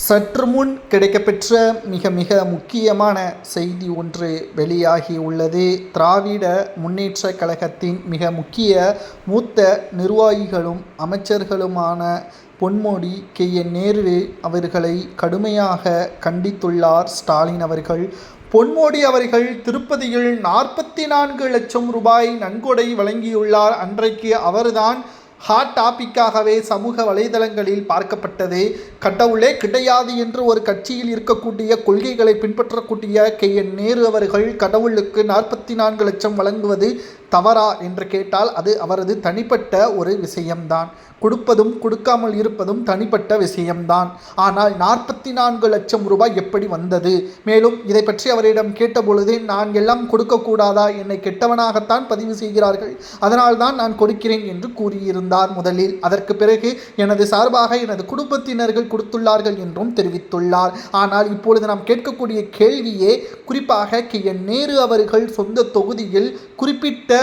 சற்று முன் கிடைக்கப்பெற்ற மிக மிக முக்கியமான செய்தி ஒன்று வெளியாகி உள்ளது. திராவிட முன்னேற்றக் கழகத்தின் மிக முக்கிய மூத்த நிர்வாகிகளும் அமைச்சர்களுமான பொன்முடி கே.என். நேரு அவர்களை கடுமையாக கண்டித்துள்ளார் ஸ்டாலின் அவர்கள். பொன்முடி அவர்கள் திருப்பதியில் 44 லட்சம் ரூபாய் நன்கொடை வழங்கியுள்ளார். அன்றைக்கு அவர்தான் ஹாட் டாபிக்காகவே சமூக வலைதளங்களில் பார்க்கப்பட்டது. கடவுளே கிடையாது என்று ஒரு கட்சியில் இருக்கக்கூடிய கொள்கைகளை பின்பற்றக்கூடிய கே.என். நேரு அவர்கள் கடவுளுக்கு 44 லட்சம் வழங்குவது தவறா என்று கேட்டால் அது அவரது தனிப்பட்ட ஒரு விஷயம்தான். கொடுப்பதும் கொடுக்காமல் இருப்பதும் தனிப்பட்ட விஷயம்தான். ஆனால் 44 லட்சம் ரூபாய் எப்படி வந்தது? மேலும் இதை பற்றி அவரிடம் கேட்டபொழுது, நான் எல்லாம் கொடுக்கக்கூடாதா? என்னை கெட்டவனாகத்தான் பதிவு செய்கிறார்கள், அதனால்தான் நான் கொடுக்கிறேன் என்று கூறியிருந்தார் முதலில். அதற்கு பிறகு எனது சார்பாக எனது குடும்பத்தினர்கள் கொடுத்துள்ளார்கள் என்றும் தெரிவித்துள்ளார். ஆனால் இப்பொழுது நாம் கேட்கக்கூடிய கேள்வியே குறிப்பாக கே.என். நேரு அவர்கள் சொந்த தொகுதியில் குறிப்பிட்ட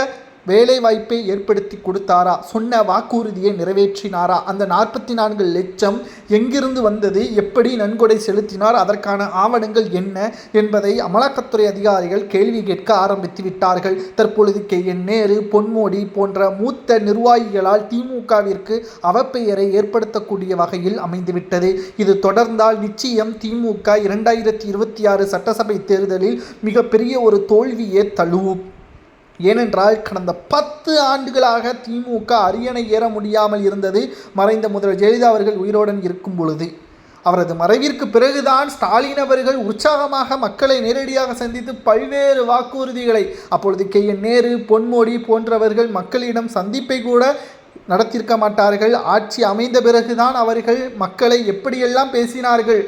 வேலை வாய்ப்பை ஏற்படுத்தி கொடுத்தாரா? சொன்ன வாக்குறுதியை நிறைவேற்றினாரா? அந்த 44 லட்சம் எங்கிருந்து வந்தது? எப்படி நன்கொடை செலுத்தினார்? அதற்கான ஆவணங்கள் என்ன என்பதை அமலாக்கத்துறை அதிகாரிகள் கேள்வி கேட்க ஆரம்பித்து விட்டார்கள். தற்பொழுது கே.என். நேரு, பொன்முடி போன்ற மூத்த நிர்வாகிகளால் திமுகவிற்கு அவப்பெயரை ஏற்படுத்தக்கூடிய வகையில் அமைந்துவிட்டது. இது தொடர்ந்தால் நிச்சயம் திமுக 2026 சட்டசபை தேர்தலில் மிகப்பெரிய ஒரு தோல்வியே தழுவும். ஏனென்றால் கடந்த 10 ஆண்டுகளாக திமுக அரியணை ஏற முடியாமல் இருந்தது மறைந்த முதல்வர் ஜெயலலிதா அவர்கள் உயிரோடன் இருக்கும் பொழுது. அவரது மறைவிற்கு பிறகுதான் ஸ்டாலின் அவர்கள் உற்சாகமாக மக்களை நேரடியாக சந்தித்து பல்வேறு வாக்குறுதிகளை, அப்பொழுது கே.என். நேரு, பொன்முடி போன்றவர்கள் மக்களிடம் சந்திப்பை கூட நடத்தியிருக்க மாட்டார்கள். ஆட்சி அமைந்த பிறகுதான் அவர்கள் மக்களை எப்படியெல்லாம் பேசினார்கள்.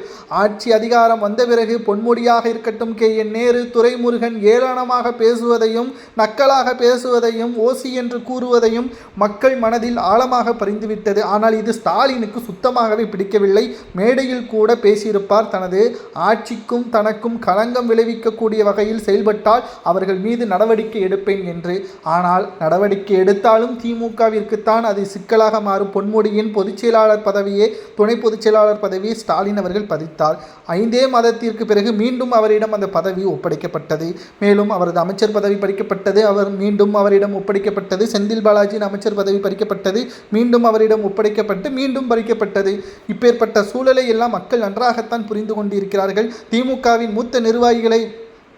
ஆட்சி அதிகாரம் வந்த பிறகு பொன்முடியாக இருக்கட்டும், கே.என். நேரு, துரைமுருகன் ஏளனமாக பேசுவதையும் நக்கலாக பேசுவதையும் ஓசி என்று கூறுவதையும் மக்கள் மனதில் ஆழமாக பதிந்துவிட்டது. ஆனால் இது ஸ்டாலினுக்கு சுத்தமாகவே பிடிக்கவில்லை. மேடையில் கூட பேசியிருப்பார், தனது ஆட்சிக்கும் தனக்கும் களங்கம் விளைவிக்கக்கூடிய வகையில் செயல்பட்டால் அவர்கள் மீது நடவடிக்கை எடுப்பேன் என்று. ஆனால் நடவடிக்கை எடுத்தாலும் திமுகவிற்குத்தான் அது சிக்கலாக மாறும். பொன்முடியின் பொதுச்செயலாளர் பதவியே துணை பொதுச்செயலாளர் பதவியை ஸ்டாலின் அவர்கள் பதித்தார். 5 மாதத்திற்கு பிறகு மீண்டும் அவரிடம் அந்த பதவி ஒப்படைக்கப்பட்டது. மேலும் அவரது அமைச்சர் பதவி பறிக்கப்பட்டது. மீண்டும் அவரிடம் ஒப்படைக்கப்பட்டது. செந்தில் பாலாஜியின் அமைச்சர் பதவி பறிக்கப்பட்டது. மீண்டும் அவரிடம் ஒப்படைக்கப்பட்டு மீண்டும் பறிக்கப்பட்டது. இப்பேற்பட்ட சூழலை எல்லாம் மக்கள் நன்றாகத்தான் புரிந்து கொண்டிருக்கிறார்கள். திமுகவின் மூத்த நிர்வாகிகளை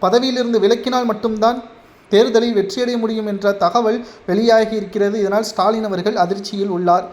பதவியிலிருந்து விலக்கினால் மட்டும்தான் தேர்தலில் வெற்றியடைய முடியும் என்ற தகவல் வெளியாகி இருக்கிறது. இதனால் ஸ்டாலின் அவர்கள் அதிர்ச்சியில் உள்ளார்.